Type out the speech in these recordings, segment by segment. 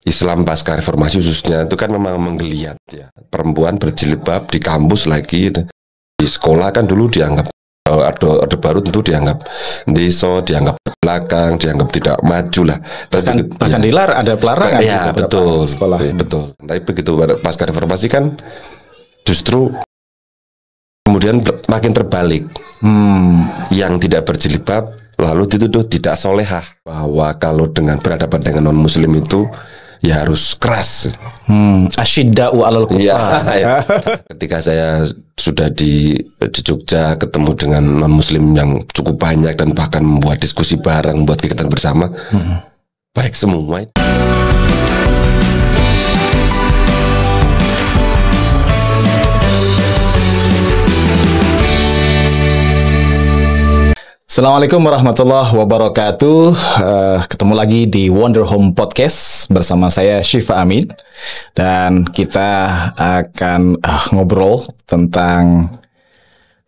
Islam pasca reformasi khususnya itu kan memang menggeliat ya. Perempuan berjilbab di kampus lagi, di sekolah kan dulu dianggap ada baru tentu dianggap deso, dianggap belakang, dianggap tidak maju lah. Bahkan ada pelarangan. Ya betul, sekolah. Betul. Tapi begitu pasca reformasi kan justru kemudian makin terbalik. Yang tidak berjilbab lalu dituduh tidak solehah, bahwa kalau berhadapan dengan non muslim itu ya harus keras. Asyidda'u 'alal kufar. Ya. Ketika saya sudah di Jogja ketemu dengan non muslim yang cukup banyak dan bahkan membuat diskusi bareng, buat kegiatan bersama, baik semua. Assalamualaikum warahmatullahi wabarakatuh. Ketemu lagi di Wonder Home Podcast bersama saya Syifa Amin, dan kita akan ngobrol tentang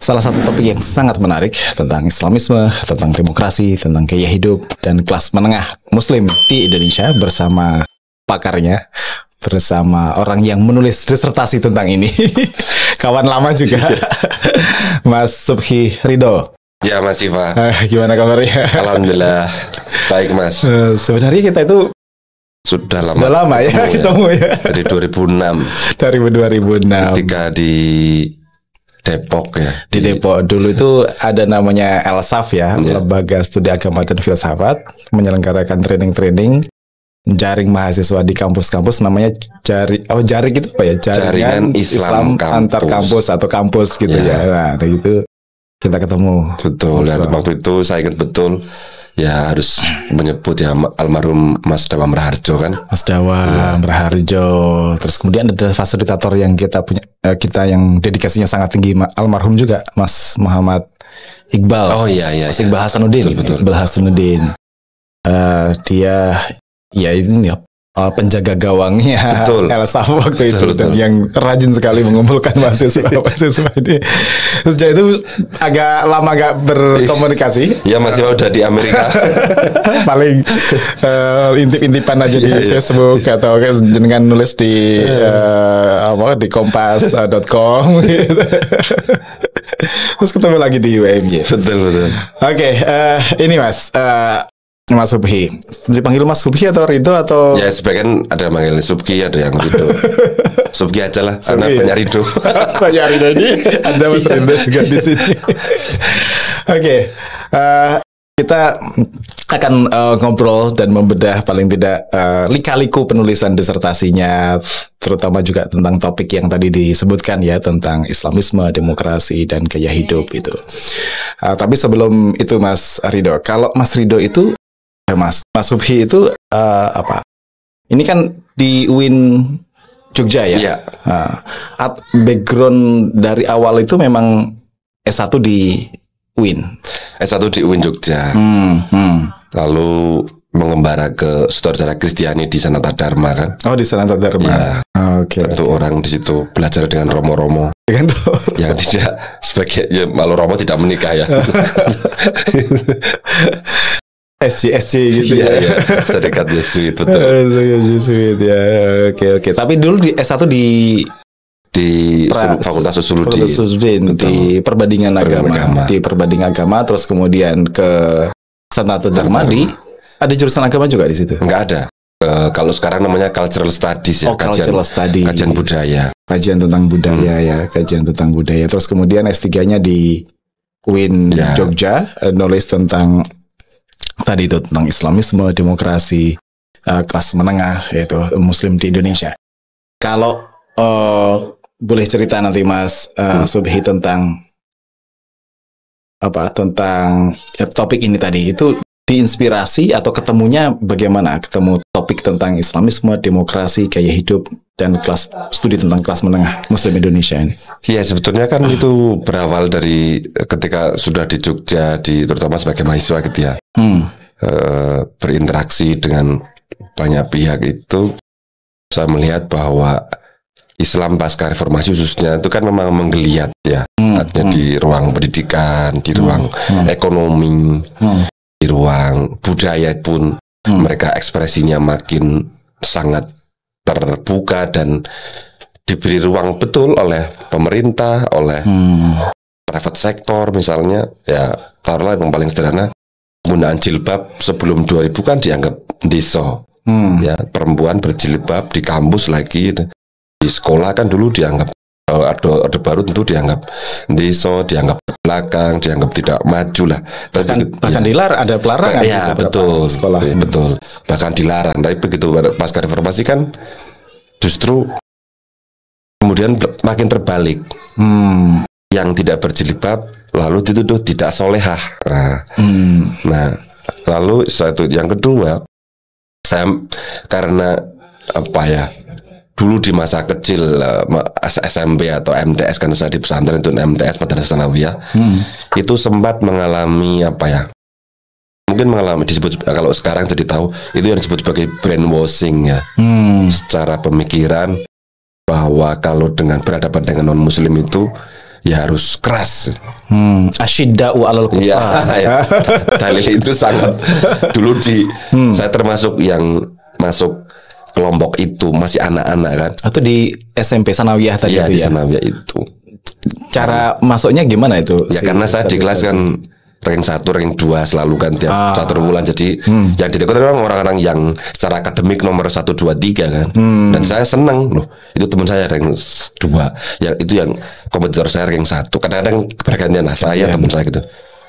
salah satu topik yang sangat menarik, tentang Islamisme, tentang demokrasi, tentang gaya hidup dan kelas menengah Muslim di Indonesia, bersama pakarnya, bersama orang yang menulis disertasi tentang ini. Kawan lama juga, Mas Subhi Ridho. Ya Mas Siva, gimana kabarnya? Alhamdulillah baik Mas. Sebenarnya kita itu sudah lama ya ketemu ya. Dari 2006. Dari 2006. Ketika di Depok ya. Di Depok dulu itu ada namanya LSAF ya, Lembaga Studi Agama dan Filsafat, menyelenggarakan training jaring mahasiswa di kampus-kampus, namanya jaring itu apa ya? Jaringan Islam antar kampus atau kampus gitu ya. Nah, gitu. Kita ketemu. Betul, ya, waktu itu saya ingat betul. Ya harus menyebut ya almarhum Mas Dawam Raharjo kan. Mas Dawam Raharjo. Terus kemudian ada fasilitator yang kita punya, kita yang dedikasinya sangat tinggi, almarhum juga, Mas Muhammad Iqbal. Oh iya. Mas Iqbal Hasanuddin. Betul. Iqbal Hasanuddin. Dia ya ini ya, penjaga gawangnya LSAF waktu itu, dan yang rajin sekali mengumpulkan mahasiswa ini. Terus jadi itu agak lama gak berkomunikasi. Ya masih udah di Amerika. Paling intip-intipan aja di Facebook atau dengan nulis di di kompas.com gitu. Terus ketemu lagi di UMY. Betul. Oke, ini Mas Subhi. Dipanggil Mas Subhi atau Ridho atau? Ya sebagian ada manggil Subhi, ada yang Ridho. Subhi aja lah, karena banyak Ridho. Banyak Ridho ini. Ada Mas Ridho juga di sini. Oke. Kita akan ngobrol dan membedah paling tidak lika-liku penulisan disertasinya, terutama juga tentang topik yang tadi disebutkan ya, tentang Islamisme, demokrasi, dan gaya hidup itu. Tapi sebelum itu Mas Ridho, kalau Mas Ridho itu Mas Subhi itu ini kan di UIN Jogja ya? Iya. Background dari awal itu memang S1 di UIN. S1 di UIN Jogja. Lalu mengembara ke Saudara Kristiani di Sanata Dharma kan? Oh, di Sanata Dharma. Ya. Oke. Tentu orang di situ belajar dengan romo-romo. Yang tidak sebagai malu romo tidak menikah ya. SC gitu ya. Sedekat Yesuit, betul. Yesuit ya. Oke. Tapi dulu di S1 di Fakultas Usuluddin, di perbandingan agama. Di perbandingan agama, terus kemudian ke Sanata Dharma ada jurusan agama juga di situ? Enggak ada. Kalau sekarang namanya Cultural Studies ya, kajian budaya. Kajian tentang budaya ya, kajian tentang budaya. Terus kemudian S3-nya di UIN Jogja, nulis tentang tadi itu, tentang Islamisme, demokrasi, kelas menengah, yaitu Muslim di Indonesia. Kalau boleh cerita nanti Mas Subhi tentang topik ini tadi, itu diinspirasi atau ketemunya bagaimana? Ketemu topik tentang Islamisme, demokrasi, gaya hidup, dan studi tentang kelas menengah Muslim Indonesia ini. Iya, sebetulnya kan itu berawal dari ketika sudah di Jogja, terutama sebagai mahasiswa gitu ya, berinteraksi dengan banyak pihak itu, saya melihat bahwa Islam pasca reformasi khususnya itu kan memang menggeliat ya, artinya di ruang pendidikan, di ruang ekonomi, di ruang budaya pun mereka ekspresinya makin sangat terbuka dan diberi ruang betul oleh pemerintah, oleh private sector misalnya. Ya, karena yang paling sederhana, penggunaan jilbab sebelum 2000 kan dianggap deso. Ya, perempuan berjilbab di kampus lagi, di sekolah kan dulu dianggap Orde Baru tentu dianggap deso, dianggap belakang, dianggap tidak maju lah. Bahkan dilarang, ada pelarangan. Ya betul, sekolah. Betul. Bahkan dilarang. Tapi begitu pasca reformasi kan justru kemudian makin terbalik. Yang tidak berjilbab lalu dituduh tidak solehah. Nah, lalu satu yang kedua, saya karena apa ya? Dulu di masa kecil SMP atau MTS, karena saya di pesantren itu MTS Madrasah Sanawiyah, itu sempat mengalami apa ya? Mungkin mengalami disebut, kalau sekarang jadi tahu itu yang disebut sebagai brainwashing ya. Secara pemikiran bahwa kalau dengan berhadapan dengan non muslim itu ya harus keras. Asyidda'u 'alal kufar. Ya, dalil itu sangat dulu saya termasuk yang masuk kelompok itu, masih anak-anak kan. Atau di SMP Sanawiyah tadi ya, itu di ya. Sanawiyah itu. Cara masuknya gimana itu? Ya karena saya di kelas kan ranking 1, ranking 2 selalu kan tiap 1 bulan. Jadi yang didekat memang orang-orang yang secara akademik nomor 1, 2, 3 kan. Dan saya senang loh. Itu teman saya ranking 2. Yang itu yang kompetitor saya ranking 1. Kadang-kadang bergantian lah saya teman saya gitu.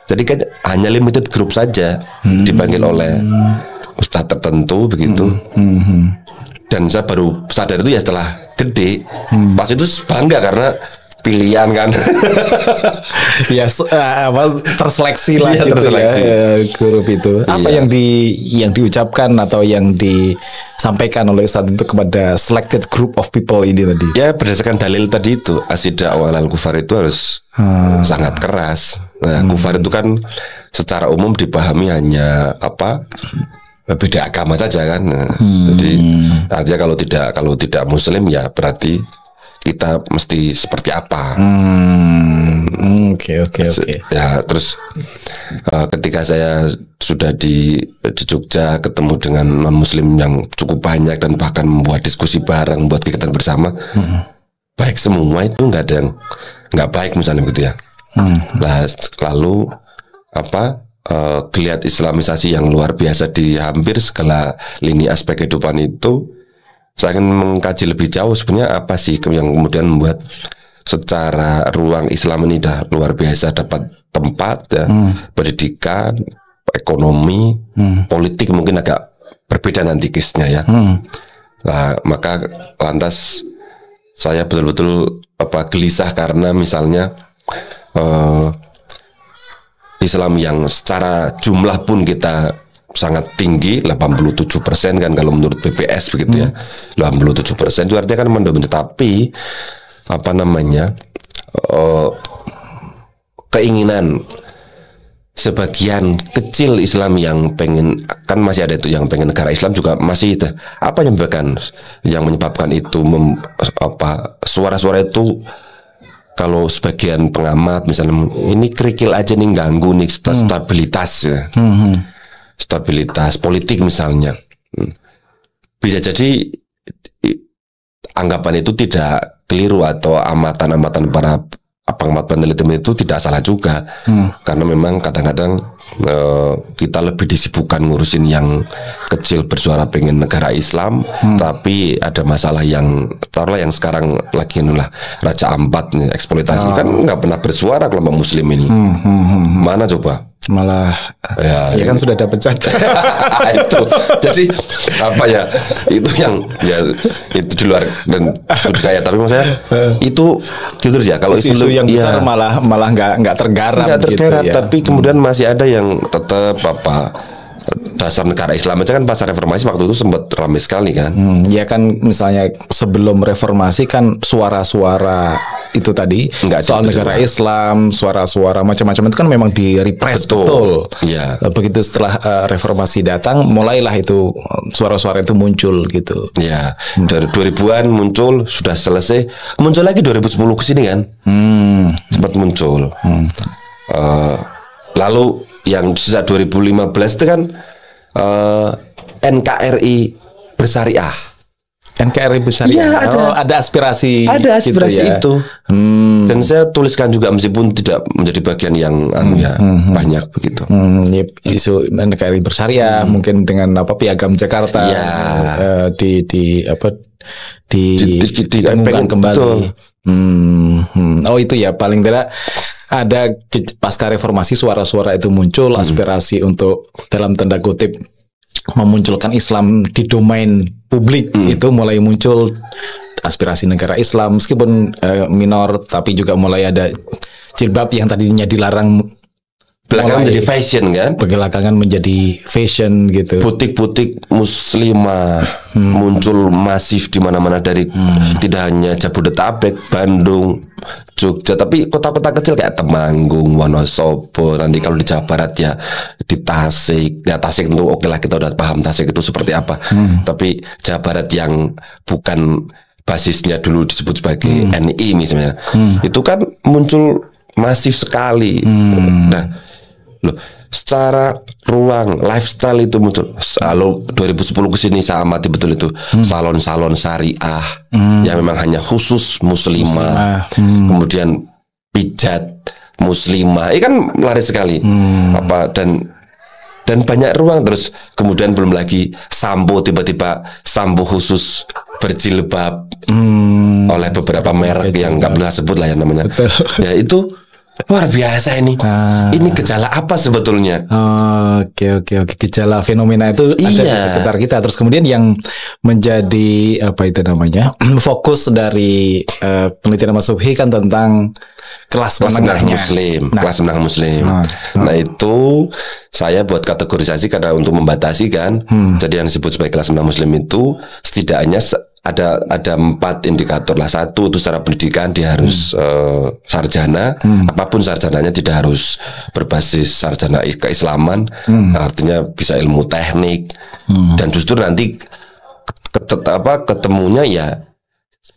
Jadi kan hanya limited group saja dipanggil oleh ustadz tertentu begitu. Dan saya baru sadar itu ya setelah gede. Pas itu bangga karena pilihan kan. Ya terseleksi lah ya, gitu terseleksi. Ya, grup itu. Apa yang diucapkan atau yang disampaikan oleh ustadz itu kepada selected group of people ini tadi? Ya berdasarkan dalil tadi itu, asyidda'u 'alal kufar itu harus sangat keras. Nah, kufar itu kan secara umum dipahami hanya apa? Beda agama saja kan. Jadi artinya kalau tidak muslim ya berarti kita mesti seperti apa. Oke. Ya terus ketika saya sudah di Jogja ketemu dengan non muslim yang cukup banyak dan bahkan membuat diskusi bareng, buat kegiatan bersama, baik semua itu nggak ada yang nggak baik misalnya gitu ya. Nah, lalu apa? Geliat Islamisasi yang luar biasa di hampir segala lini aspek kehidupan itu, saya ingin mengkaji lebih jauh sebenarnya apa sih yang kemudian membuat secara ruang Islam ini dah luar biasa dapat tempat ya, pendidikan, ekonomi, politik mungkin agak berbeda nanti case-nya ya. Nah, maka lantas saya betul-betul gelisah karena misalnya Islam yang secara jumlah pun kita sangat tinggi, 87% kan kalau menurut BPS begitu ya. 87% itu artinya kan mendominasi, tapi keinginan sebagian kecil Islam yang pengen, kan masih ada itu yang pengen negara Islam juga masih itu. Apa yang menyebabkan itu suara-suara itu. Kalau sebagian pengamat misalnya ini kerikil aja nih, ganggu nih stabilitas ya. Stabilitas politik misalnya. Bisa jadi anggapan itu tidak keliru atau amatan-amatan para pengamat peneliti itu tidak salah juga. Karena memang kadang-kadang kita lebih disibukkan ngurusin yang kecil bersuara pengen negara Islam, tapi ada masalah yang taruhlah yang sekarang lagi Raja Ampat nih, eksploitasi kan nggak pernah bersuara kelompok muslim ini. Mana coba? Malah ya kan sudah dapat pecat. Itu jadi itu yang itu di luar dan studi saya, tapi maksud saya itu gitu ya. Kalau isu yang besar malah nggak tergarap gitu ya. Tapi kemudian masih ada yang tetap dasar negara Islam aja kan pasca reformasi waktu itu sempat ramai sekali kan. Ya kan misalnya sebelum reformasi kan suara-suara itu tadi soal negara Islam, suara-suara macam-macam itu kan memang di-repress betul. Ya. Begitu setelah reformasi datang, mulailah itu suara-suara itu muncul gitu. Ya, dari 2000-an muncul, sudah selesai, muncul lagi 2010 ke sini kan. Sempat muncul. Lalu yang sejak 2015 itu kan NKRI bersyariah. NKRI bersyariah. Iya, ada aspirasi. Ada aspirasi gitu ya. itu. Dan saya tuliskan juga meskipun tidak menjadi bagian yang banyak begitu. Isu NKRI bersyariah mungkin dengan Piagam Jakarta didengungkan kembali. Oh itu ya, paling tidak ada pasca reformasi suara-suara itu muncul, aspirasi untuk dalam tanda kutip memunculkan Islam di domain publik itu mulai muncul, aspirasi negara Islam meskipun minor, tapi juga mulai ada jilbab yang tadinya dilarang belakangan menjadi fashion kan? Belakangan menjadi fashion gitu. Butik-butik muslimah muncul masif di mana-mana dari tidak hanya Jabodetabek, Bandung, Jogja, tapi kota-kota kecil kayak Temanggung, Wonosobo, nanti kalau di Jawa Barat ya di Tasik. Ya Tasik tentu oke lah, kita udah paham Tasik itu seperti apa. Tapi Jawa Barat yang bukan basisnya dulu disebut sebagai NI misalnya, itu kan muncul masif sekali. Nah, loh, secara ruang lifestyle itu muncul. Lalu 2010 ke sini saya amati betul itu salon-salon syariah yang memang hanya khusus muslimah. Kemudian pijat muslimah. Ini kan laris sekali. Dan banyak ruang, terus kemudian belum lagi sampo, tiba-tiba sampo khusus berjilbab oleh beberapa merek yang nggak boleh sebut lah ya namanya. Ya itu luar biasa ini. Ini gejala apa sebetulnya? Oke. Gejala fenomena itu ada di sekitar kita. Terus kemudian yang menjadi fokus dari penelitian Mas Subhi kan tentang kelas menengahnya. Kelas menengah muslim. Nah itu saya buat kategorisasi karena untuk membatasi kan. Jadi yang disebut sebagai kelas menengah muslim itu setidaknya ada 4 indikator lah. Satu itu secara pendidikan dia harus sarjana, apapun sarjananya tidak harus berbasis sarjana keislaman, artinya bisa ilmu teknik, dan justru nanti ketemunya ya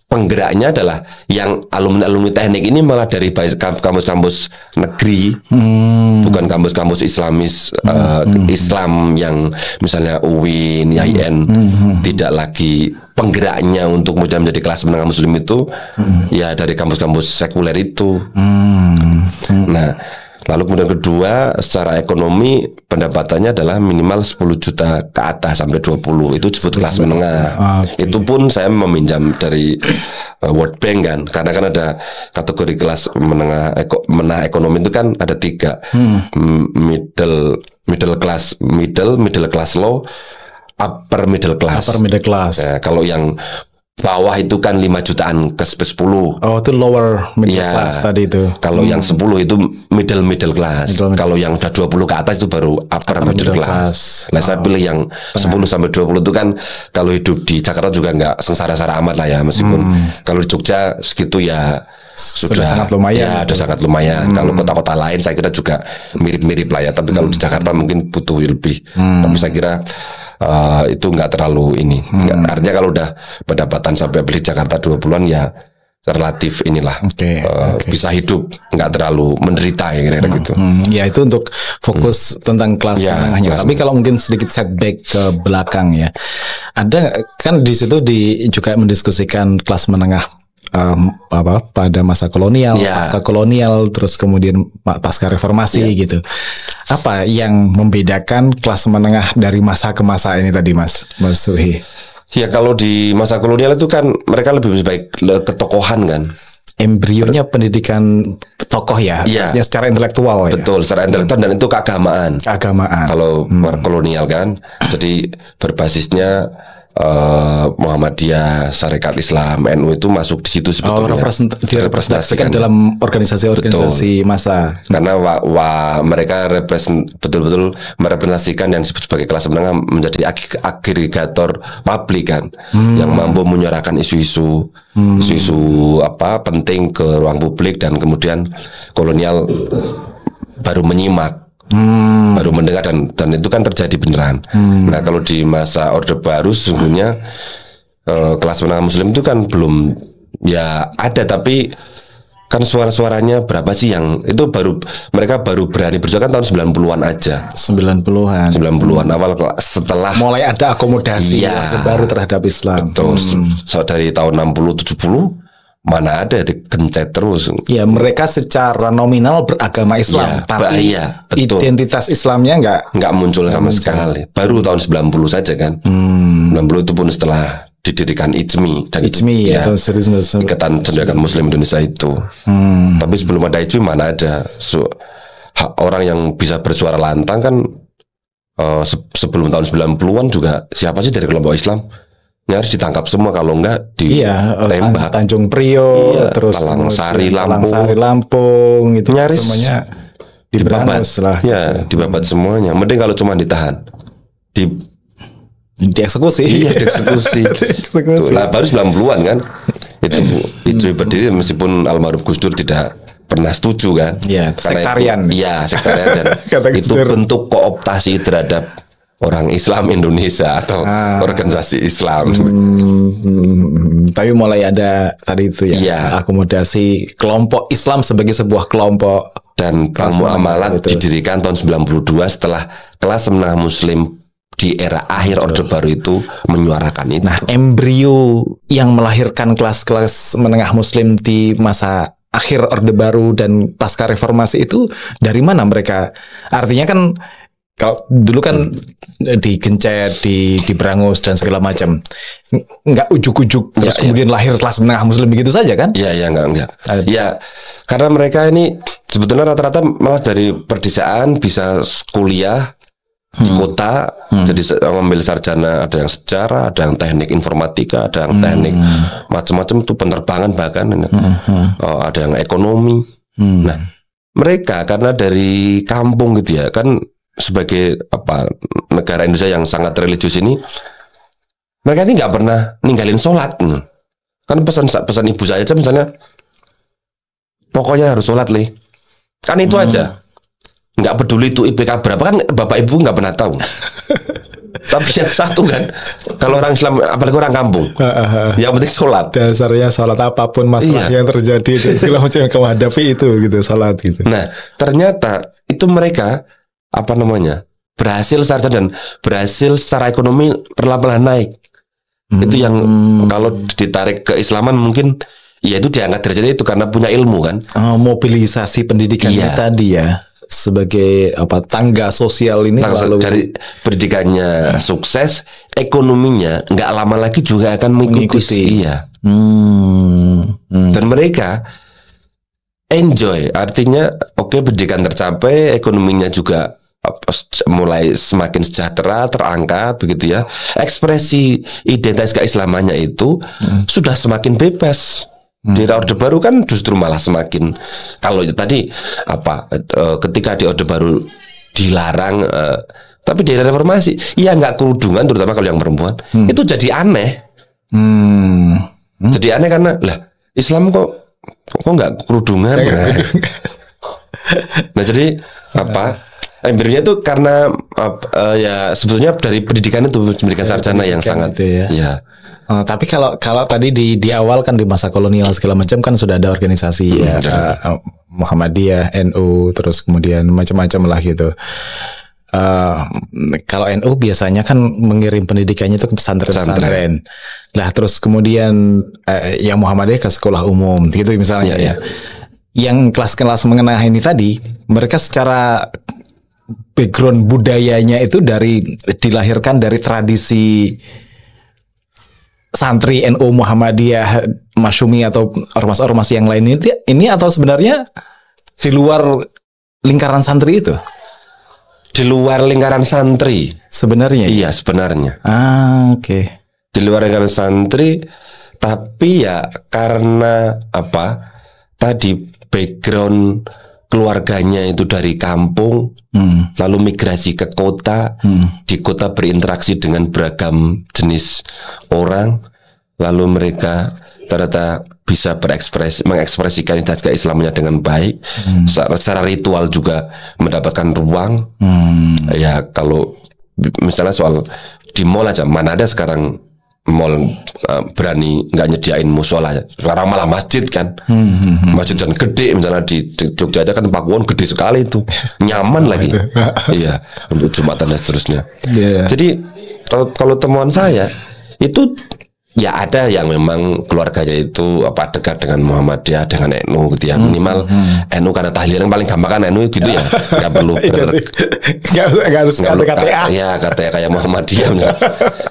penggeraknya adalah yang alumni teknik ini malah dari kampus-kampus negeri, bukan kampus-kampus Islamis, Islam yang misalnya UIN, IAIN, tidak lagi penggeraknya untuk kemudian menjadi kelas menengah muslim itu, ya dari kampus-kampus sekuler itu. Nah, lalu kemudian kedua, secara ekonomi pendapatannya adalah minimal 10 juta ke atas sampai 20, itu disebut kelas menengah. Itu pun saya meminjam dari World Bank kan, karena kan ada kategori kelas menengah ekonomi itu kan ada 3, middle class low, upper middle class. Ya, kalau yang bawah itu kan 5 jutaan ke 10. Oh, itu lower middle class tadi itu. Kalau yang 10 itu middle class. Kalau yang udah 20 ke atas itu baru upper middle class. Nah, saya pilih yang 10 sampai 20 itu kan kalau hidup di Jakarta juga nggak sengsara-sara amat lah ya, meskipun kalau di Jogja segitu ya sudah sangat lumayan. Ya, sudah sangat lumayan. Kalau kota-kota lain saya kira juga mirip-mirip lah ya, tapi kalau di Jakarta mungkin butuh lebih. Tapi saya kira itu nggak terlalu ini. Artinya kalau udah pendapatan sampai beli Jakarta 20-an ya relatif inilah bisa hidup, nggak terlalu menderita ya kira-kira gitu. Ya itu untuk fokus tentang kelas menengahnya. Tapi kalau mungkin sedikit setback ke belakang ya, ada kan di situ juga mendiskusikan kelas menengah pada masa kolonial, pasca kolonial, terus kemudian pasca reformasi gitu. Apa yang membedakan kelas menengah dari masa ke masa ini tadi, Mas Subhi? Ya kalau di masa kolonial itu kan mereka lebih baik ketokohan kan. Embrionya pendidikan tokoh ya, secara intelektual. Betul, secara intelektual, dan itu keagamaan. Kalau kolonial kan, jadi berbasisnya Muhammadiyah, Syarikat Islam, NU itu masuk di situ sebetulnya. Direpresentasikan dalam organisasi massa. Karena mereka betul-betul merepresentasikan yang disebut sebagai kelas menengah, menjadi agregator publik kan, yang mampu menyuarakan isu-isu penting ke ruang publik, dan kemudian kolonial baru menyimak. Baru mendengar, dan itu kan terjadi beneran. Nah kalau di masa Orde Baru sesungguhnya kelas menengah muslim itu kan belum, ya ada, tapi kan suara-suaranya berapa sih yang itu mereka baru berani berjuang kan tahun 90-an aja. 90-an. 90-an awal setelah mulai ada akomodasi baru terhadap Islam. Betul. Dari tahun 60 70 mana ada dikencet terus. Ya, mereka secara nominal beragama Islam, tapi betul. Identitas Islamnya nggak muncul sama sekali. Baru tahun 90 saja kan. 90 itu pun setelah didirikan IJMI dan tahun 1990. Ikatan Cendekiawan Muslim Indonesia itu. Tapi sebelum ada IJMI mana ada orang yang bisa bersuara lantang kan. Sebelum tahun 90-an juga siapa sih dari kelompok Islam nyaris ditangkap semua, kalau enggak ditembak. Tanjung Priok, terus Talang Sari Lampung itu nyaris semuanya dibabat lah. Ya, dibabat semuanya. Mending kalau cuma ditahan. Dieksekusi. Iya, dieksekusi. Lah baru 90-an kan. Itu berdiri meskipun almarhum Gus Dur tidak pernah setuju kan. Iya, sektarian. Iya, sektarian dan itu bentuk kooptasi terhadap orang Islam Indonesia atau organisasi Islam. Tapi mulai ada tadi itu akomodasi kelompok Islam sebagai sebuah kelompok, dan Bank Muamalat didirikan tahun 92 setelah kelas menengah Muslim di era akhir Orde Baru itu menyuarakan itu. Nah, embrio yang melahirkan kelas-kelas menengah Muslim di masa akhir Orde Baru dan pasca reformasi itu dari mana mereka? Artinya kan kalau dulu kan digencet, diberangus dan segala macam, nggak ujuk-ujuk terus kemudian lahir kelas menengah Muslim begitu saja kan? Iya, enggak. Ya, karena mereka ini sebetulnya rata-rata malah dari perdesaan bisa kuliah di kota, jadi mengambil sarjana, ada yang sejarah, ada yang teknik informatika, ada yang teknik macam-macam itu penerbangan bahkan, ada yang ekonomi. Nah, mereka karena dari kampung gitu ya, kan sebagai negara Indonesia yang sangat religius ini, mereka ini nggak pernah ninggalin sholat. Kan pesan ibu saya aja misalnya, pokoknya harus sholat kan itu aja. Nggak peduli itu IPK berapa, kan bapak ibu nggak pernah tahu. Tapi yang satu kan, kalau orang Islam apalagi orang kampung, yang penting sholat. Dasarnya sholat, apapun masalah yang terjadi dan segala macam yang kamu hadapi itu gitu, sholat gitu. Nah, ternyata itu mereka berhasil sarjana dan berhasil secara ekonomi perlahan-lahan naik. Itu yang kalau ditarik ke Islaman mungkin ya itu diangkat derajatnya itu karena punya ilmu kan. Mobilisasi pendidikannya tadi ya, sebagai tangga sosial ini lalu dari pendidikannya sukses, ekonominya nggak lama lagi juga akan mengikuti. Iya. Dan mereka enjoy, artinya pendidikan tercapai, ekonominya juga mulai semakin sejahtera, terangkat begitu ya. Ekspresi identitas keislamannya itu sudah semakin bebas. Di era Orde Baru kan justru malah semakin, kalau tadi ketika di Orde Baru dilarang, tapi di era reformasi nggak kerudungan, terutama kalau yang perempuan itu jadi aneh. Jadi aneh karena Islam kok nggak kerudungan. Nah, jadi embrionya itu karena sebetulnya dari pendidikan itu, pendidikan sarjana yang sangat itu ya. Tapi kalau tadi di awal kan di masa kolonial segala macam kan sudah ada organisasi Muhammadiyah, NU, terus kemudian macam-macam lah gitu. Kalau NU biasanya kan mengirim pendidikannya itu ke pesantren. Lah terus kemudian yang Muhammadiyah ke sekolah umum gitu misalnya ya. Yang kelas-kelas menengah ini tadi, mereka secara background budayanya itu dilahirkan dari tradisi santri NU Muhammadiyah, Masyumi atau ormas-ormas yang lain ini atau sebenarnya di luar lingkaran santri itu? Di luar lingkaran santri sebenarnya. Iya, sebenarnya. Oke. Di luar lingkaran santri, tapi ya karena tadi background keluarganya itu dari kampung, lalu migrasi ke kota, di kota berinteraksi dengan beragam jenis orang, lalu mereka ternyata bisa mengekspresikan identitas keislamannya dengan baik, secara ritual juga mendapatkan ruang. Ya kalau misalnya soal di mall aja, mana ada sekarang mall berani nggak nyediain musola. Sekarang malah masjid kan, masjid dan gede misalnya di Jogja aja kan Pakuwon gede sekali itu, nyaman lagi, iya untuk Jumatan dan seterusnya. Jadi kalau temuan saya itu ya ada yang memang keluarganya itu dekat dengan Muhammadiyah, dengan NU gitu ya, minimal NU karena tahlilan yang paling gampang kan NU gitu ya, nggak perlu nggak harus KTA. Ya KTA kayak Muhammadiyah.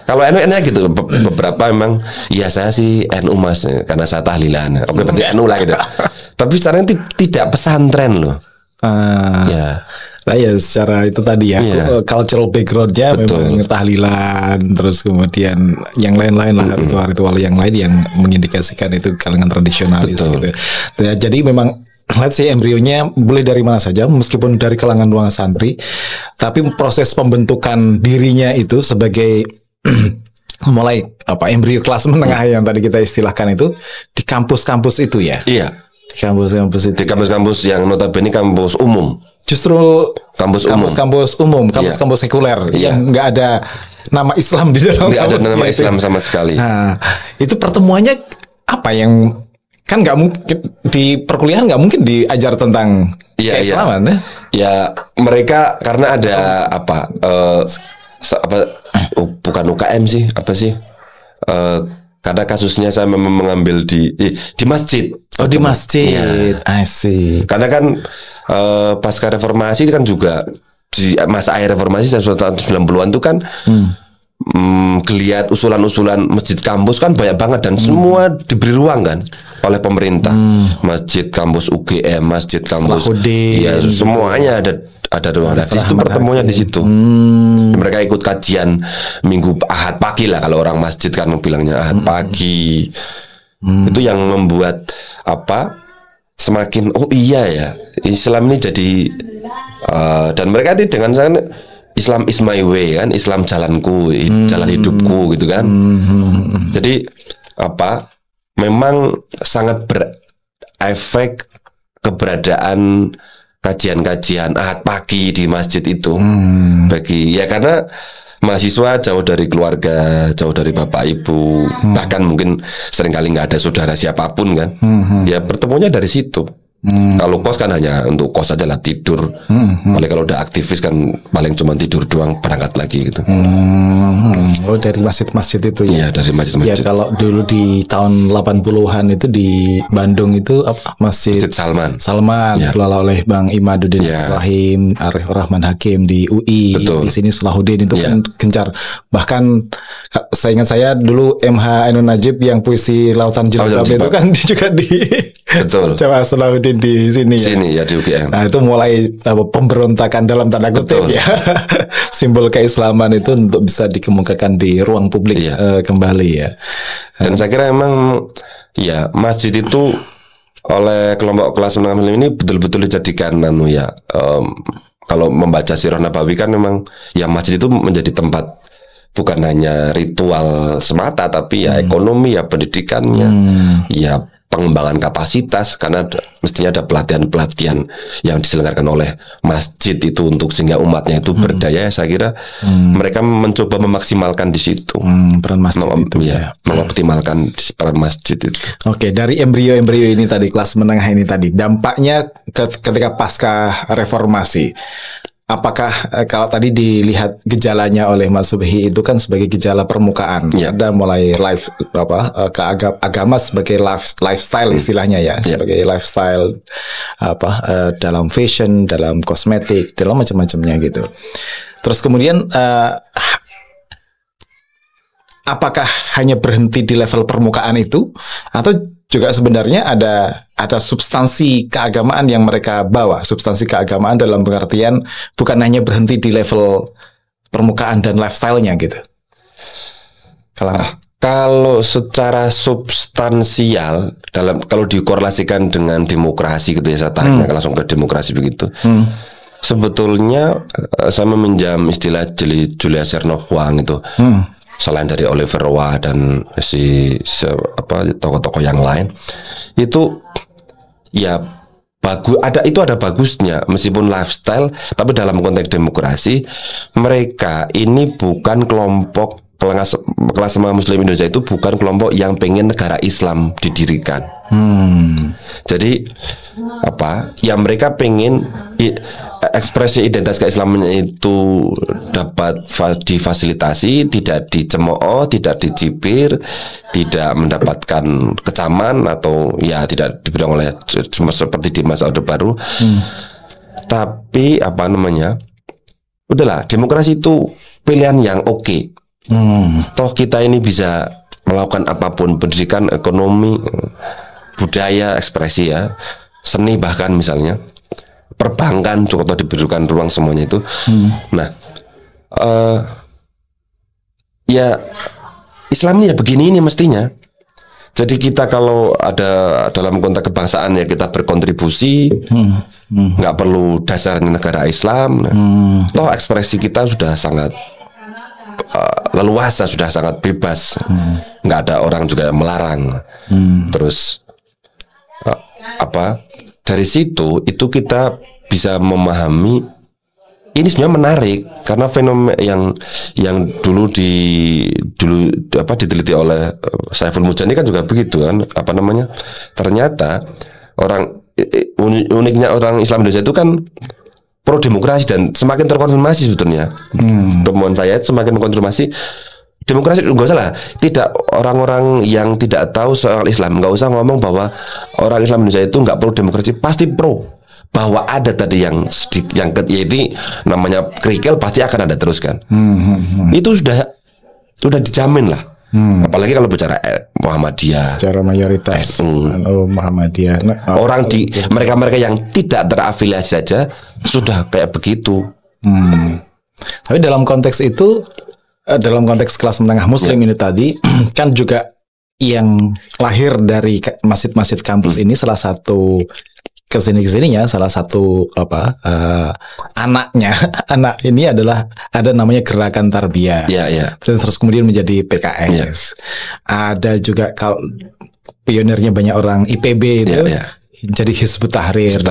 Kalau NU gitu, beberapa memang ya saya sih NU mas karena saya tahlilan, oke berarti NU lah gitu. Tapi sekarang tidak pesantren loh. Ya. Nah ya secara itu tadi ya, cultural backgroundnya memang tahlilan, terus kemudian yang lain-lain lah, ritual-ritual yang lain yang mengindikasikan itu kalangan tradisionalis gitu. Ya, jadi memang let's say embrionya boleh dari mana saja, meskipun dari kalangan ruang santri, tapi proses pembentukan dirinya itu sebagai mulai embrio kelas menengah yang tadi kita istilahkan itu di kampus-kampus itu ya. Iya. Di kampus-kampus itu. Di kampus-kampus yang notabene kampus umum. Justru kampus-kampus umum, kampus-kampus sekuler yang nggak ada nama Islam di dalam. Nggak ada nama Islam sama sekali. Nah, itu pertemuannya apa yang kan nggak mungkin di perkuliahan nggak mungkin diajar tentang keislaman ya? Ya mereka karena ada bukan UKM sih karena kasusnya saya memang mengambil di masjid. Oh di masjid, I see. Karena kan pasca reformasi kan juga di masa akhir reformasi tahun 90-an itu kan geliat usulan-usulan masjid kampus kan banyak banget dan semua diberi ruang kan oleh pemerintah. Masjid kampus UGM, masjid kampus ya semuanya ada ruang. Di situ pertemuannya di situ. Mereka ikut kajian minggu Ahad pagi lah, kalau orang masjid kan bilangnya Ahad pagi. Itu yang membuat semakin iya ya Islam ini jadi dan mereka itu dengan sana Islam is my way kan, Islam jalanku, jalan hidupku gitu kan. Jadi memang sangat berefek keberadaan kajian-kajian Ahad pagi di masjid itu karena mahasiswa jauh dari keluarga, jauh dari bapak ibu, bahkan mungkin seringkali nggak ada saudara siapapun kan. Ya pertemuannya dari situ. Kalau kos kan hanya untuk kos aja lah, tidur. Paling kalau udah aktivis kan paling cuma tidur doang, berangkat lagi gitu. Oh dari masjid-masjid itu ya? Iya dari masjid-masjid. Ya kalau dulu di tahun 80-an itu di Bandung itu Masjid Salman dikelola oleh Bang Imaduddin Ibrahim, Arif Rahman Hakim di UI. Betul. Di sini Salahuddin itu kan gencar. Bahkan saya ingat saya dulu MH Ainun Najib yang puisi Lautan Jilbab itu kan juga di Jawa Salahuddin di sini ya di UGM. Nah itu mulai pemberontakan dalam tanda kutip ya. Simbol keislaman itu untuk bisa dikemukakan di ruang publik kembali ya. Dan saya kira memang ya masjid itu oleh kelompok kelas menengah ini betul-betul dijadikan kalau membaca Sirah Nabawi kan memang ya masjid itu menjadi tempat bukan hanya ritual semata tapi ya ekonomi, ya pendidikannya, ya pengembangan kapasitas, karena mestinya ada pelatihan-pelatihan yang diselenggarakan oleh masjid itu untuk sehingga umatnya itu berdaya. Saya kira mereka mencoba memaksimalkan di situ peran masjid itu mengoptimalkan peran masjid itu. Oke, dari embrio-embrio ini tadi, kelas menengah ini tadi, dampaknya ketika pasca reformasi. Apakah kalau tadi dilihat gejalanya oleh Mas Subhi itu kan sebagai gejala permukaan, ada mulai agama sebagai lifestyle istilahnya sebagai lifestyle dalam fashion, dalam kosmetik, dalam macam-macamnya gitu. Terus kemudian apakah hanya berhenti di level permukaan itu atau juga sebenarnya ada substansi keagamaan yang mereka bawa, substansi keagamaan dalam pengertian bukan hanya berhenti di level permukaan dan lifestyle-nya gitu. Kalau secara substansial kalau dikorelasikan dengan demokrasi gitu ya, saya tariknya langsung ke demokrasi begitu. Sebetulnya saya meminjam istilah Julia Sernoff Huang itu. Selain dari Oliver Roa dan tokoh-tokoh yang lain, itu ya ada bagusnya meskipun lifestyle, tapi dalam konteks demokrasi mereka ini bukan kelompok kelas menengah Muslim Indonesia itu bukan kelompok yang pengen negara Islam didirikan. Jadi ya mereka pengen ekspresi identitas keislaman itu dapat difasilitasi, tidak dicemooh, tidak dicibir, tidak mendapatkan kecaman atau ya tidak diberikan oleh seperti di masa Orde Baru. Tapi udahlah, demokrasi itu pilihan yang oke. Toh kita ini bisa melakukan apapun, pendidikan, ekonomi, budaya, ekspresi ya, seni bahkan misalnya, perbankan juga diberikan ruang semuanya itu. Nah, ya Islam ini ya begini ini mestinya. Jadi kita kalau ada dalam konteks kebangsaan ya kita berkontribusi, nggak perlu dasarnya negara Islam. Toh ekspresi kita sudah sangat leluasa, sudah sangat bebas, nggak ada orang juga yang melarang. Terus dari situ itu kita bisa memahami ini sebenarnya menarik karena fenomena yang dulu diteliti oleh Saiful Mujani kan juga begitu kan, ternyata uniknya orang Islam Indonesia itu kan pro demokrasi dan semakin terkonfirmasi sebetulnya. Temuan saya semakin mengkonfirmasi demokrasi nggak salah. Tidak, orang-orang yang tidak tahu soal Islam nggak usah ngomong bahwa orang Islam Indonesia itu nggak pro demokrasi, pasti pro. Bahwa ada tadi yang yaitu namanya kerikil pasti akan ada terus kan. Itu sudah dijamin lah. Apalagi kalau bicara Muhammadiyah secara mayoritas Muhammadiyah. Orang di mereka yang tidak terafiliasi saja sudah kayak begitu. Tapi dalam konteks itu, dalam konteks kelas menengah Muslim ini tadi kan juga yang lahir dari masjid-masjid kampus ini salah satu kesininya salah satu anaknya anak ini adalah ada namanya Gerakan Tarbiyah. Terus kemudian menjadi PKS. Ada juga kalau pionirnya banyak orang IPB itu jadi Hizbut Tahrir.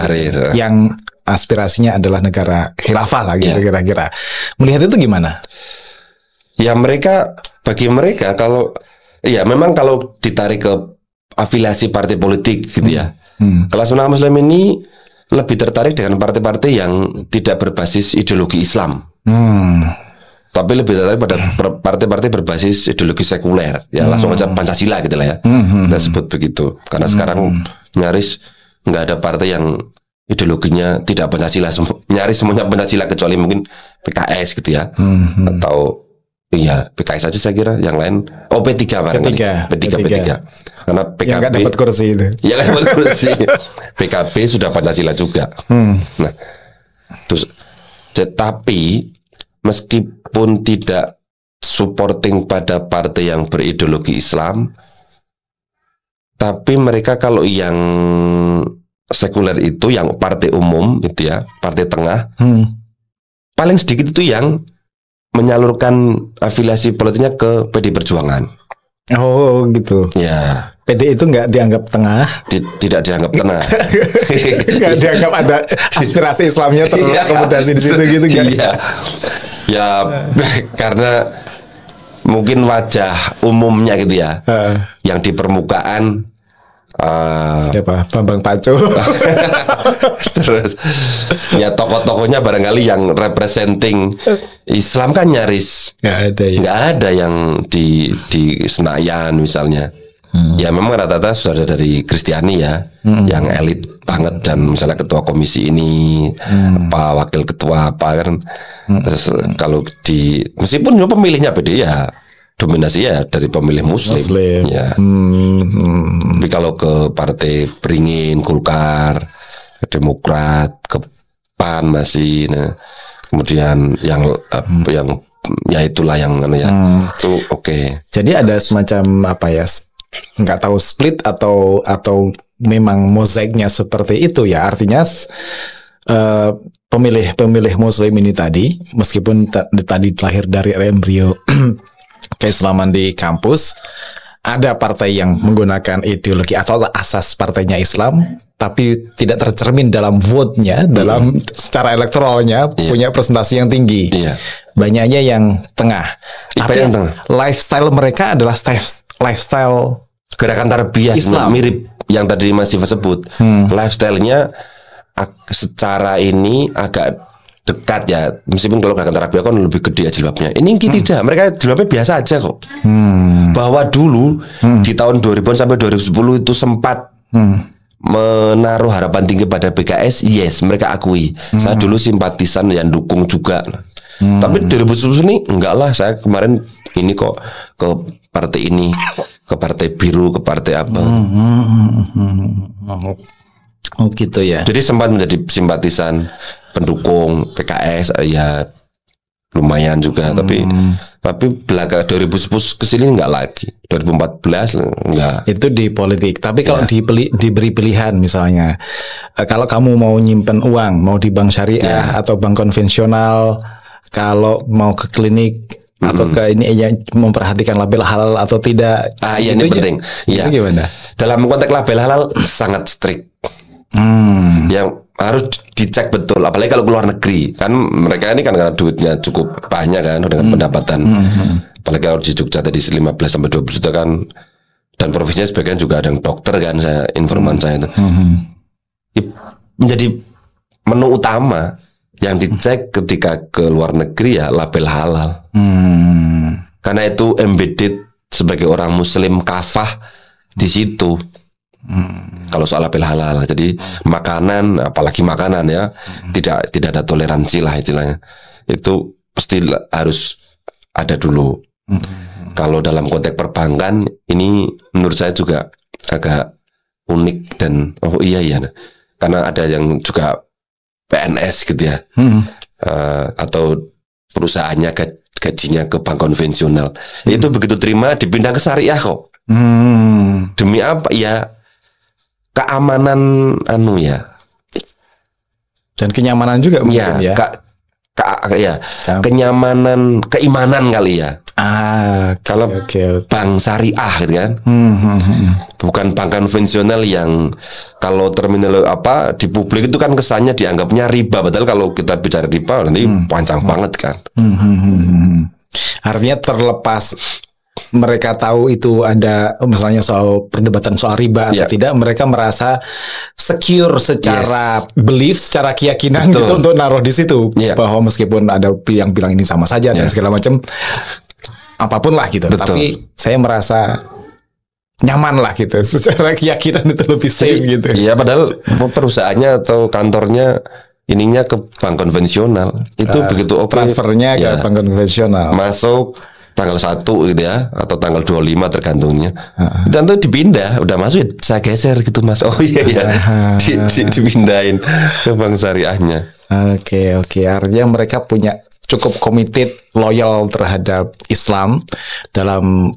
Yang aspirasinya adalah negara khilafah lah gitu kira-kira. Melihat itu gimana? Ya bagi mereka kalau memang kalau ditarik ke afiliasi partai politik gitu ya. Kelas menengah Muslim ini lebih tertarik dengan partai-partai yang tidak berbasis ideologi Islam, tapi lebih tertarik pada partai-partai berbasis ideologi sekuler. Ya langsung aja Pancasila gitu lah ya. Kita sebut begitu karena sekarang nyaris nggak ada partai yang ideologinya tidak Pancasila. Nyaris semuanya Pancasila kecuali mungkin PKS gitu ya, atau PKS aja saya kira, yang lain P3 barangkali. P3. Karena PKB yang nggak dapat kursi itu. Ya nggak dapat kursi. PKB sudah Pancasila juga. Nah, terus tapi meskipun tidak supporting pada partai yang berideologi Islam, tapi mereka kalau yang sekuler itu, yang partai umum itu ya, partai tengah, paling sedikit itu yang menyalurkan afiliasi politiknya ke PD Perjuangan. Oh gitu. Ya. PD itu nggak dianggap tengah. Tidak dianggap tengah. Nggak dianggap ada aspirasi Islamnya terakomodasi di situ gitu kan? Iya. Ya karena mungkin wajah umumnya gitu ya, yang di permukaan. Siapa? Bambang Paco. Terus ya tokoh-tokohnya barangkali yang representing Islam kan nyaris nggak ada yang di Senayan misalnya. Ya memang rata-rata sudah ada dari Kristiani ya, yang elit banget, dan misalnya ketua komisi ini, wakil ketua kan. Terus, kalau meskipun pemilihnya beda ya, dominasi ya dari pemilih Muslim. Ya. Tapi kalau ke partai beringin, Golkar, Demokrat, ke PAN masih, kemudian yang ya itulah yang itu oke. Jadi ada semacam nggak tahu split atau memang mozaiknya seperti itu ya, artinya pemilih Muslim ini tadi meskipun tadi lahir dari embrio keislaman di kampus, ada partai yang menggunakan ideologi atau asas partainya Islam, tapi tidak tercermin dalam vote-nya, dalam secara elektoralnya punya presentasi yang tinggi. Banyaknya yang tengah. Tapi yang tengah. Lifestyle mereka adalah lifestyle gerakan tarbiyah Islam. Mirip yang tadi Mas Siva sebut. Lifestyle-nya secara ini agak dekat ya, meskipun kalau gerakan tarbiyah kan lebih gede jilbabnya. Ini tidak, mereka jilbabnya biasa aja kok. Bahwa dulu di tahun 2000 sampai 2010 itu sempat menaruh harapan tinggi pada PKS, yes, mereka akui. Saya dulu simpatisan yang dukung juga. Tapi 2010 ini enggak lah, saya kemarin ini kok ke partai ini, ke partai biru, ke partai apa. Oh gitu ya. Jadi sempat menjadi simpatisan pendukung PKS ya lumayan juga, tapi belakang 2010 kesini enggak lagi, 2014 enggak. Itu di politik. Tapi kalau diberi pilihan misalnya, kalau kamu mau nyimpen uang, mau di bank syariah atau bank konvensional, kalau mau ke klinik atau ke ini ya, memperhatikan label halal atau tidak. Iya ini penting. Itu gimana? Dalam konteks label halal sangat strict. Yang harus dicek betul, apalagi kalau keluar negeri kan, mereka ini kan karena duitnya cukup banyak kan dengan pendapatan, apalagi kalau di Jogja tadi 15 sampai 20 juta kan, dan profesinya sebagian juga ada yang dokter kan, saya informan saya itu menjadi menu utama yang dicek ketika ke luar negeri ya label halal, karena itu embedded sebagai orang Muslim kafah di situ. Kalau soal label halal, jadi makanan, apalagi makanan ya, tidak ada toleransi lah istilahnya. Itu pasti harus ada dulu. Kalau dalam konteks perbankan ini menurut saya juga agak unik dan karena ada yang juga PNS gitu ya, atau perusahaannya gajinya ke bank konvensional, itu begitu terima dipindah ke syariah kok. Demi apa ya? Keamanan dan kenyamanan juga mungkin ya. Kenyamanan, keimanan kali ya. Kalau bank syariah gitu kan. Bukan bank konvensional yang kalau terminal di publik itu kan kesannya dianggapnya riba, padahal kalau kita bicara riba nanti panjang banget kan. Artinya terlepas mereka tahu itu ada misalnya soal perdebatan soal riba atau tidak, mereka merasa secure secara belief, secara keyakinan gitu untuk naruh di situ, bahwa meskipun ada yang bilang ini sama saja dan segala macam, apapun lah gitu. Tapi saya merasa nyaman lah gitu, secara keyakinan itu lebih safe gitu. Iya, padahal perusahaannya atau kantornya ininya ke bank konvensional. Itu begitu transfernya ke bank konvensional. Masuk tanggal 1 gitu ya, atau tanggal 25 tergantungnya. Dan itu dipindah, udah masuk saya geser gitu Mas. Oh iya dipindahin ke bank syariahnya. Oke. Artinya mereka punya cukup committed, loyal terhadap Islam dalam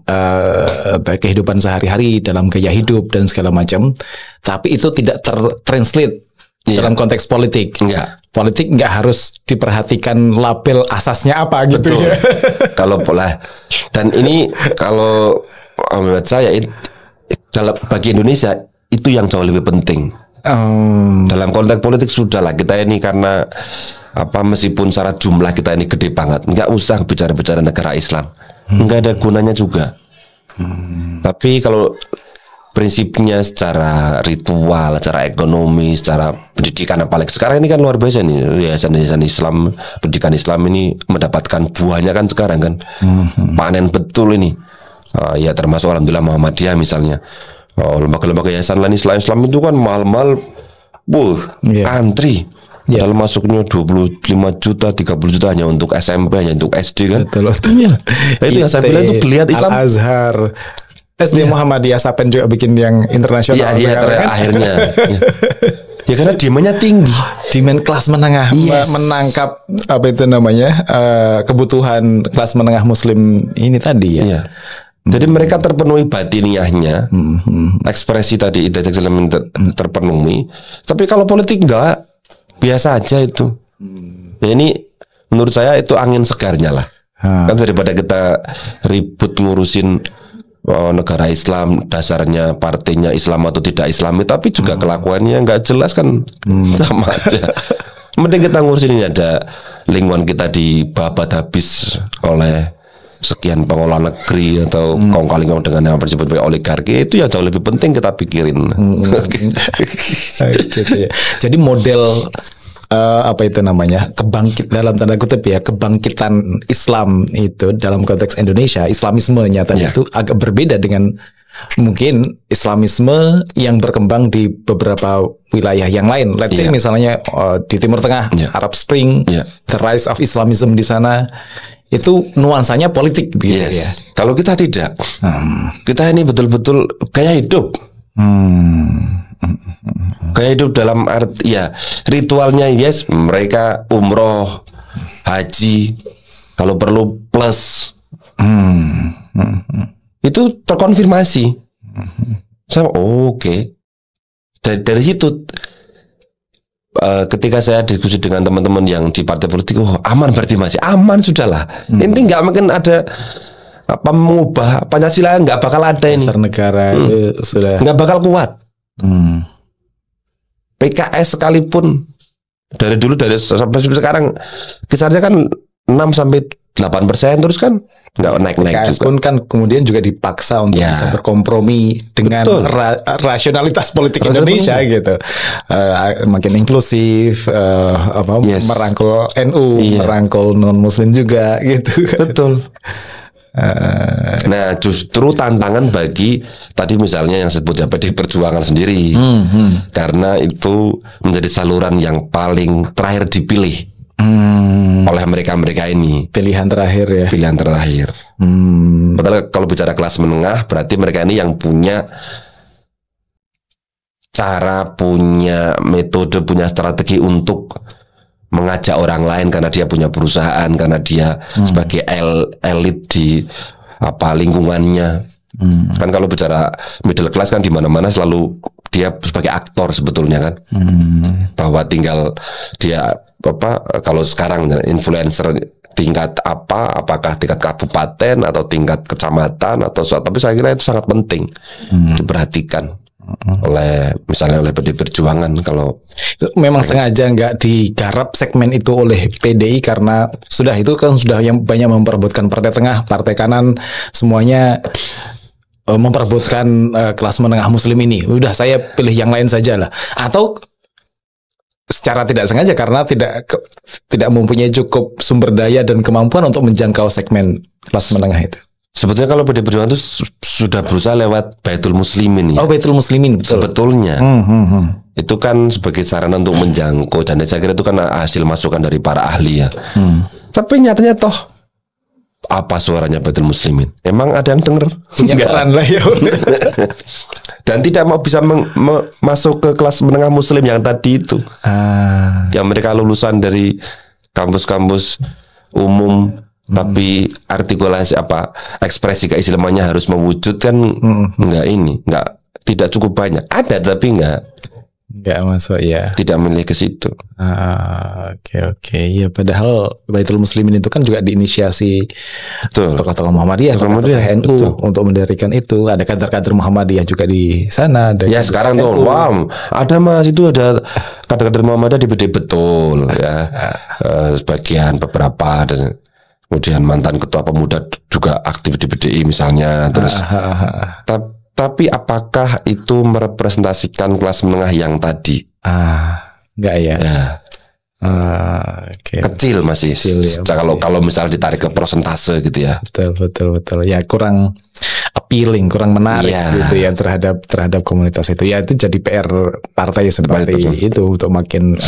kehidupan sehari-hari, dalam gaya hidup dan segala macam. Tapi itu tidak tertranslate dalam konteks politik. Politik nggak harus diperhatikan label asasnya apa gitu. Betul. Ya. Kalau pola, dan ini kalau menurut saya bagi Indonesia itu yang jauh lebih penting. Dalam konteks politik sudahlah kita ini karena meskipun secara jumlah kita ini gede banget, nggak usah bicara-bicara negara Islam, nggak ada gunanya juga. Tapi kalau prinsipnya secara ritual, secara ekonomi, secara pendidikan, apalagi sekarang ini kan luar biasa nih, yayasan-yayasan Islam, pendidikan Islam ini mendapatkan buahnya kan sekarang kan, panen betul ini. Ya termasuk alhamdulillah Muhammadiyah misalnya, lembaga-lembaga yayasan lain Islam itu kan mahal-mahal, antri. Padahal masuknya 25 juta, 30 juta hanya untuk SMP, hanya untuk SD kan. Betul. Itu yang saya bilang itu geliat Islam. Al-Azhar, SD Muhammadiyah, Sapen juga bikin yang internasional. Iya, akhirnya. Ya karena demandnya tinggi, demand kelas menengah, menangkap kebutuhan kelas menengah Muslim ini tadi ya. Jadi mereka terpenuhi batiniahnya, ekspresi tadi identitas Islam terpenuhi. Tapi kalau politik enggak, biasa aja itu. Ya ini menurut saya itu angin segarnya lah. Kan daripada kita ribut ngurusin negara Islam, dasarnya partainya Islam atau tidak Islami, tapi juga kelakuannya nggak jelas kan sama aja. Mending kita ngurusin ini, ada lingkungan kita dibabat habis oleh sekian pengolah negeri atau kaum kaling dengan yang disebut sebagai oligarki, itu ya jauh lebih penting kita pikirin. Gitu ya. Jadi model apa itu namanya, kebangkit dalam tanda kutip ya, kebangkitan Islam itu dalam konteks Indonesia, Islamisme nyatanya itu agak berbeda dengan mungkin Islamisme yang berkembang di beberapa wilayah yang lain. Let's say misalnya di Timur Tengah, Arab Spring, the rise of Islamism di sana itu nuansanya politik begitu ya. Kalau kita tidak, kita ini betul-betul gaya hidup. Gaya hidup dalam arti ya ritualnya mereka umroh, haji, kalau perlu plus itu terkonfirmasi. Oke. Dari situ ketika saya diskusi dengan teman-teman yang di partai politik, aman berarti masih aman sudahlah. Ini nggak mungkin ada apa mengubah Pancasila, nggak bakal ada ini. Dasar negara itu sudah nggak bakal kuat. PKS sekalipun dari dulu dari sampai sekarang kisarnya kan 6-8% terus kan nggak naik-naik PKS juga. pun kan kemudian juga dipaksa untuk bisa berkompromi dengan rasionalitas politik Indonesia gitu, makin inklusif, merangkul NU, merangkul non Muslim juga gitu. Betul. Nah justru tantangan bagi tadi misalnya yang sebut PDI Perjuangan sendiri, karena itu menjadi saluran yang paling terakhir dipilih oleh mereka ini. Pilihan terakhir ya. Pilihan terakhir. Padahal kalau bicara kelas menengah berarti mereka ini yang punya cara, punya metode, punya strategi untuk mengajak orang lain karena dia punya perusahaan, karena dia sebagai elit di lingkungannya. Kan kalau bicara middle class kan di mana-mana selalu dia sebagai aktor sebetulnya kan. Bahwa tinggal dia kalau sekarang influencer tingkat apakah tingkat kabupaten atau tingkat kecamatan atau tapi saya kira itu sangat penting diperhatikan oleh misalnya oleh PDI Perjuangan. Kalau memang sengaja nggak digarap segmen itu oleh PDI karena itu kan sudah yang banyak memperebutkan partai tengah, partai kanan, semuanya memperebutkan kelas menengah Muslim ini. Udah saya pilih yang lain saja lah. Atau secara tidak sengaja karena tidak mempunyai cukup sumber daya dan kemampuan untuk menjangkau segmen kelas menengah itu. Sebetulnya kalau PDI Perjuangan itu sudah berusaha lewat Baitul Muslimin ya. Baitul Muslimin betul. Sebetulnya itu kan sebagai sarana untuk menjangkau, dan saya kira itu kan hasil masukan dari para ahli ya. Tapi nyatanya toh apa suaranya Baitul Muslimin? Emang ada yang denger? Punya peran lah ya. Dan tidak mau bisa masuk ke kelas menengah Muslim yang tadi itu. Yang mereka lulusan dari kampus-kampus umum, tapi artikulasi ekspresi keislamannya harus mewujudkan tidak cukup banyak. Ada tapi nggak masuk ya. Tidak memilih ke situ. Oke. Ya padahal Baitul Muslimin itu kan juga diinisiasi tokoh-tokoh Muhammadiyah, tokoh NU untuk mendirikan itu. Ada kader-kader Muhammadiyah juga di sana. Ya sekarang tuh, ada mas itu ada kader-kader Muhammadiyah di PDI betul ya. Sebagian beberapa dan kemudian mantan ketua pemuda juga aktif di PDI misalnya. Terus tapi apakah itu merepresentasikan kelas menengah yang tadi? Enggak ya. Kecil masih. Kalau misal ditarik ke persentase gitu ya. Betul. Ya kurang appealing, kurang menarik gitu ya terhadap komunitas itu. Ya itu jadi PR partai seperti itu untuk makin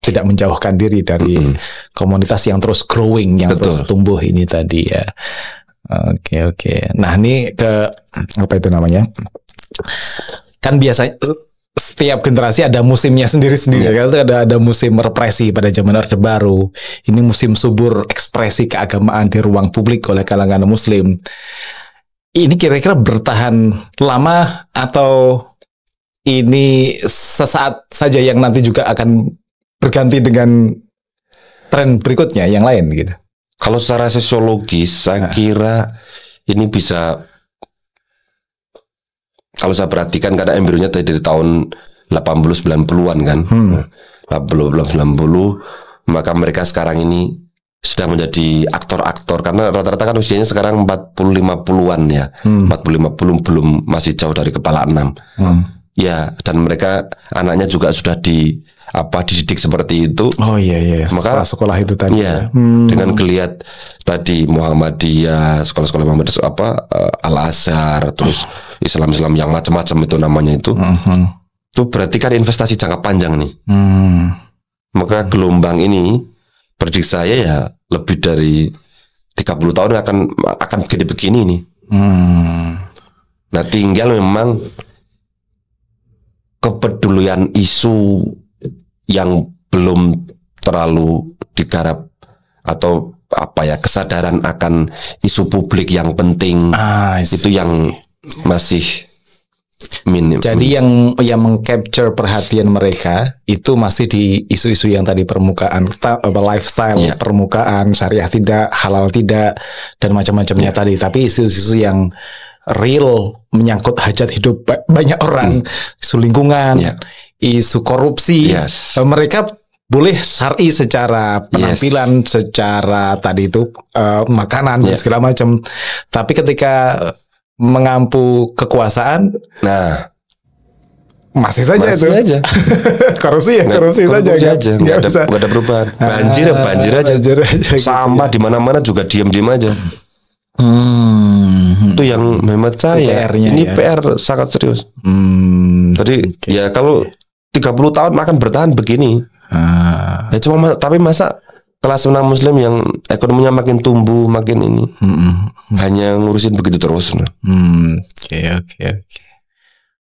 tidak menjauhkan diri dari komunitas yang terus growing, yang terus tumbuh ini tadi ya. Oke. Nah ini ke apa itu namanya? Kan biasanya setiap generasi ada musimnya sendiri-sendiri. Ada musim represi pada zaman Orde Baru. Ini musim subur ekspresi keagamaan di ruang publik oleh kalangan Muslim. Ini kira-kira bertahan lama atau ini sesaat saja yang nanti juga akan berganti dengan tren berikutnya yang lain gitu? Kalau secara sosiologis saya kira ini bisa kalau saya perhatikan karena embrionya dari tahun 80-90-an kan. 80-90, maka mereka sekarang ini sudah menjadi aktor-aktor karena rata-rata kan usianya sekarang 40-50-an ya. 40-50 belum, masih jauh dari kepala 6. Ya, dan mereka anaknya juga sudah dididik seperti itu. Oh iya, maka sekolah itu tadi. Ya, dengan geliat tadi Muhammadiyah, sekolah-sekolah Muhammadiyah Al-Azhar, terus Islam yang macam-macam itu namanya itu. Itu berarti kan investasi jangka panjang nih. Maka gelombang ini prediksi saya ya lebih dari 30 tahun akan begini-begini nih. Nah, tinggal memang kepedulian isu yang belum terlalu digarap atau kesadaran akan isu publik yang penting itu yang masih minim. Jadi yang meng-capture perhatian mereka itu masih di isu-isu yang tadi permukaan, lifestyle, permukaan, syariah tidak, halal tidak, dan macam-macamnya tadi. Tapi isu-isu yang real menyangkut hajat hidup banyak orang, isu lingkungan, isu korupsi, mereka boleh syar'i secara penampilan, secara tadi itu makanan dan segala macam. Tapi ketika mengampu kekuasaan, nah masih saja korupsi saja. Nggak ada perubahan. Banjir aja. Sampah di mana-mana juga diam-diam aja. Itu yang menurut saya ini PR sangat serius. Jadi ya kalau 30 tahun akan bertahan begini. Ya cuma tapi masa kelas menengah Muslim yang ekonominya makin tumbuh, makin ini hanya ngurusin begitu terus.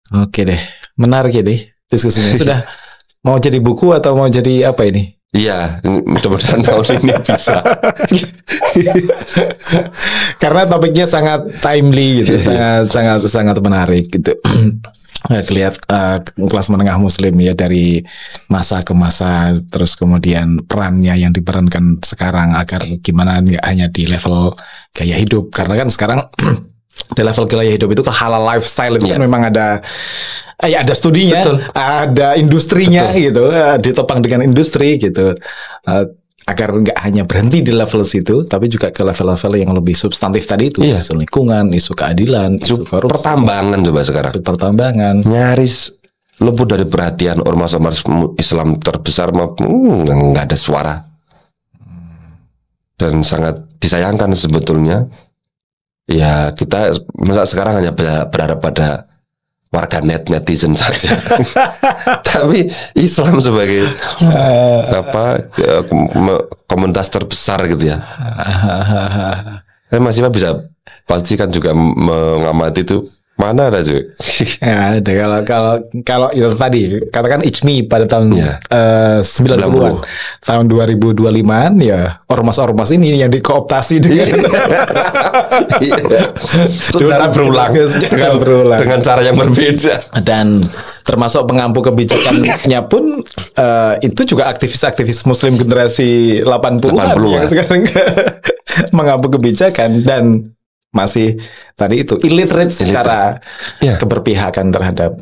Oke deh, menarik ya deh diskusinya. Sudah mau jadi buku atau mau jadi apa ini? Iya, mudah-mudahan tahun ini bisa. Karena topiknya sangat timely gitu, sangat menarik gitu. Kelihatan kelas menengah Muslim ya dari masa ke masa, terus kemudian perannya yang diperankan sekarang agar gimana nggak hanya di level gaya hidup, karena kan sekarang di level gaya hidup itu halal lifestyle itu kan memang ada studinya, ada industrinya gitu, ditopang dengan industri gitu, agar nggak hanya berhenti di level situ, tapi juga ke level-level yang lebih substantif tadi itu, isu lingkungan, isu keadilan, isu korupsi, pertambangan coba sekarang, isu pertambangan nyaris luput dari perhatian ormas-ormas Islam terbesar, nggak ada suara, dan sangat disayangkan sebetulnya. Ya kita masa sekarang hanya berharap pada warga netizen saja. Tapi Islam sebagai komunitas terbesar gitu ya. Mas Iva bisa pastikan juga mengamati itu. Mana ada cuy? Ya, ada kalau itu tadi katakan Ijmi pada tahun 90-an, tahun 2025-an ya ormas-ormas ini yang dikooptasi dengan secara berulang dengan cara yang berbeda, dan termasuk pengampu kebijakannya pun itu juga aktivis-aktivis Muslim generasi 80-an yang sekarang mengampu kebijakan dan masih tadi itu illiterate secara keberpihakan terhadap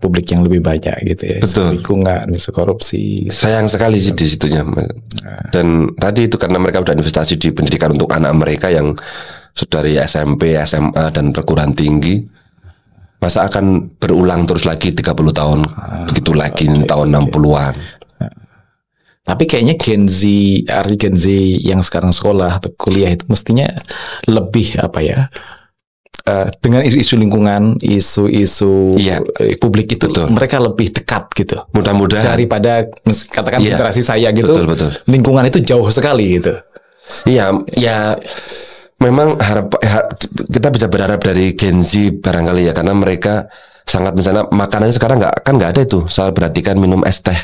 publik yang lebih banyak gitu ya. Betul. Isu lingkungan, isu korupsi. Sayang sekali sih di situnya. Dan tadi itu karena mereka udah investasi di pendidikan untuk anak mereka yang sudah dari SMP, SMA dan perguruan tinggi. Masa akan berulang terus lagi 30 tahun begitu lagi tahun 60-an. Tapi kayaknya Gen Z yang sekarang sekolah atau kuliah itu mestinya lebih dengan isu-isu lingkungan, isu-isu publik itu mereka lebih dekat gitu. Mudah-mudahan daripada katakan generasi saya gitu. Betul. Lingkungan itu jauh sekali gitu. Iya, memang kita bisa berharap dari Gen Z barangkali ya, karena mereka sangat misalnya makanannya sekarang nggak ada itu. Saya perhatikan minum es teh.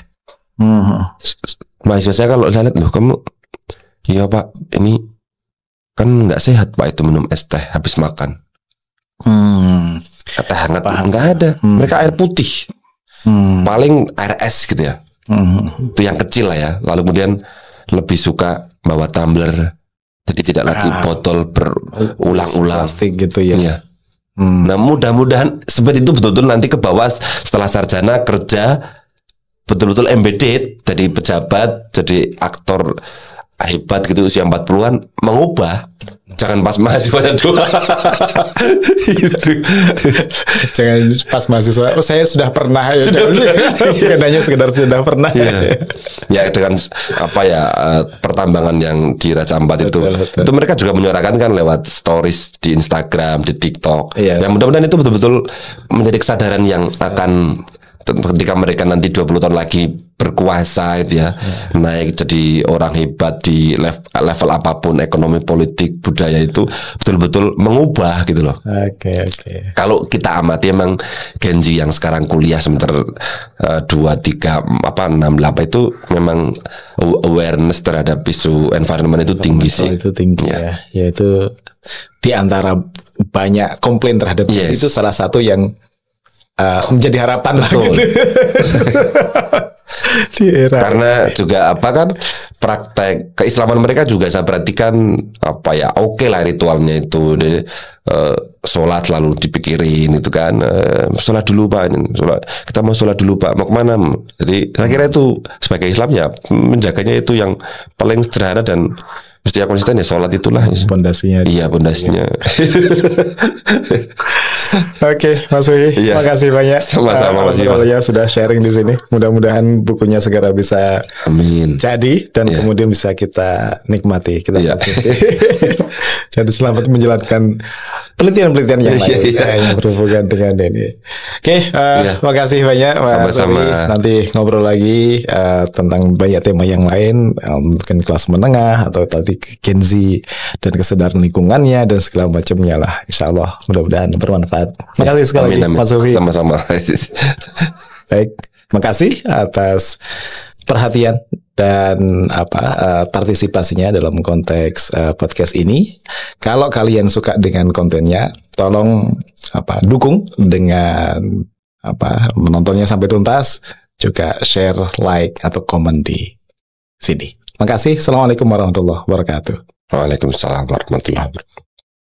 Mahasiswa saya kalau saya lihat, loh kamu, iya Pak, ini kan nggak sehat Pak itu minum es teh habis makan. Teh hangat nggak ada. Mereka air putih, paling air es gitu ya. Itu yang kecil lah ya. Lalu kemudian lebih suka bawa tumbler, jadi tidak lagi botol berulang-ulang plastik gitu ya. Nah, mudah-mudahan seperti itu betul-betul nanti ke bawah setelah sarjana kerja betul-betul embedded, jadi pejabat, jadi aktor hebat gitu usia 40-an, mengubah. Jangan pas mahasiswa doang. Itu. Jangan pas mahasiswa. Oh, saya sudah pernah ya. Bukan hanya sekedar sudah pernah. Ya dengan pertambangan yang di Raja Ampat itu mereka juga menyuarakan kan lewat stories di Instagram, di TikTok. Yang mudah-mudahan itu betul-betul menjadi kesadaran yang akan ketika mereka nanti 20 tahun lagi berkuasa itu ya, naik jadi orang hebat di level apapun, ekonomi, politik, budaya, itu betul-betul mengubah gitu loh. Oke. Kalau kita amati emang Gen Z yang sekarang kuliah semester 2, 3, 6, 8 itu memang awareness terhadap isu environment itu tinggi sih. Itu tinggi ya. Yaitu di antara banyak komplain terhadap itu salah satu yang menjadi harapan lah gitu. Di era. Karena juga praktek keislaman mereka juga saya perhatikan oke lah ritualnya itu. Sholat selalu dipikirin itu kan, sholat dulu Pak, kita mau sholat dulu Pak, mau kemana? Jadi saya kira itu sebagai Islam ya menjaganya itu yang paling sederhana dan mesti konsisten ya, sholat itulah pondasinya. Iya, pondasinya. Oke, Mas Uhi, terima kasih banyak. Sama-sama Mas Uhi sudah sharing di sini. Mudah-mudahan bukunya segera bisa jadi dan kemudian bisa kita nikmati. Dan selamat menjalankan penelitian-penelitian yang lain yang berhubungan dengan ini. Oke, terima kasih banyak Mas Uhi. Nanti ngobrol lagi tentang banyak tema yang lain, mungkin kelas menengah atau tadi Gen Z dan kesadaran lingkungannya dan segala macamnya lah. Insya Allah mudah-mudahan bermanfaat. Terima kasih sekali lagi Mas Uhi. Sama-sama. Baik, makasih atas perhatian dan partisipasinya dalam konteks podcast ini. Kalau kalian suka dengan kontennya, tolong dukung dengan menontonnya sampai tuntas, juga share, like atau komen di sini. Makasih. Assalamualaikum warahmatullahi wabarakatuh. Waalaikumsalam warahmatullahi wabarakatuh.